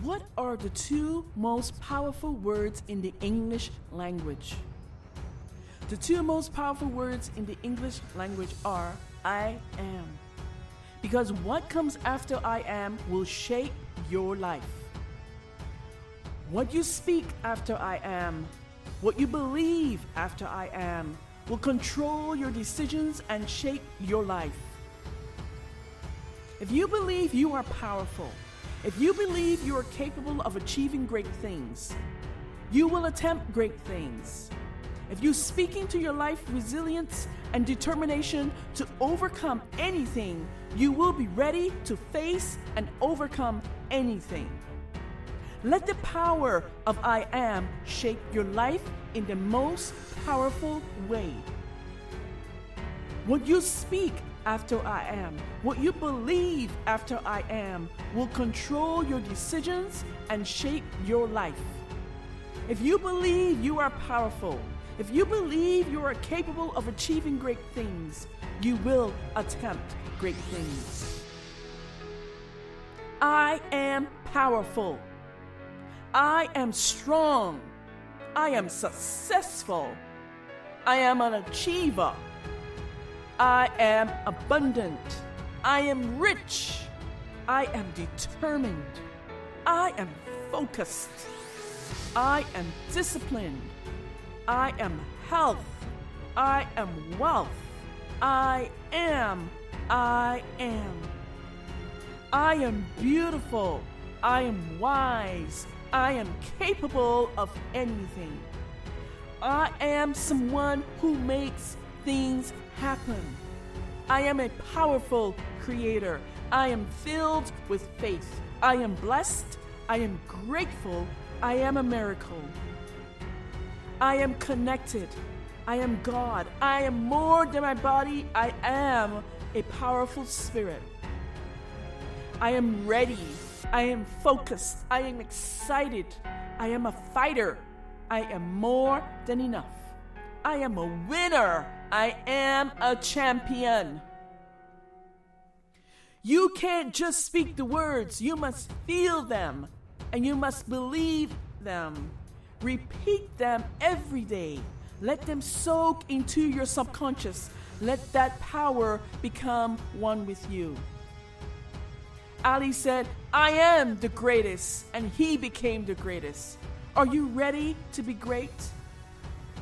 What are the two most powerful words in the English language? The two most powerful words in the English language are I am. Because what comes after I am will shape your life. What you speak after I am, what you believe after I am, will control your decisions and shape your life. If you believe you are powerful, if you believe you are capable of achieving great things, you will attempt great things. If you speak into your life resilience and determination to overcome anything, you will be ready to face and overcome anything. Let the power of I am shape your life in the most powerful way. What you speak after I am, what you believe after I am, will control your decisions and shape your life. If you believe you are powerful, if you believe you are capable of achieving great things, you will attempt great things. I am powerful. I am strong. I am successful. I am an achiever. I am abundant. I am rich. I am determined. I am focused. I am disciplined. I am health. I am wealth. I am. I am beautiful. I am wise. I am capable of anything. I am someone who makes things happen. I am a powerful creator. I am filled with faith. I am blessed. I am grateful. I am a miracle. I am connected. I am God. I am more than my body. I am a powerful spirit. I am ready. I am focused. I am excited. I am a fighter. I am more than enough. I am a winner. I am a champion. You can't just speak the words. You must feel them and you must believe them. Repeat them every day. Let them soak into your subconscious. Let that power become one with you. Ali said, I am the greatest, and he became the greatest. Are you ready to be great?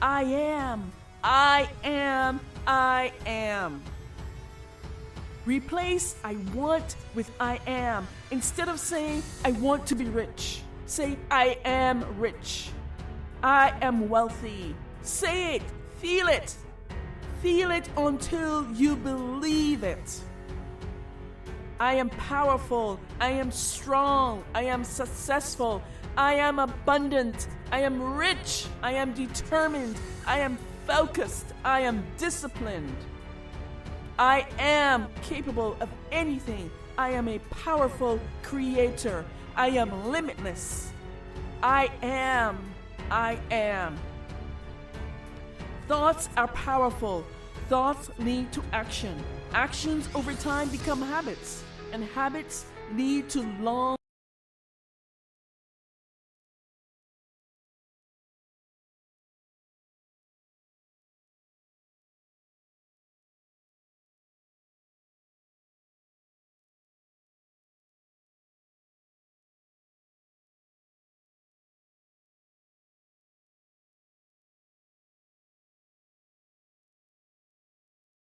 I am. I am. I am. Replace I want with I am. Instead of saying, I want to be rich, say, I am rich. I am wealthy. Say it. Feel it. Feel it until you believe it. I am powerful. I am strong. I am successful. I am abundant. I am rich. I am determined. I am focused. I am disciplined. I am capable of anything. I am a powerful creator. I am limitless. I am. I am. Thoughts are powerful. Thoughts lead to action. Actions over time become habits, and habits lead to long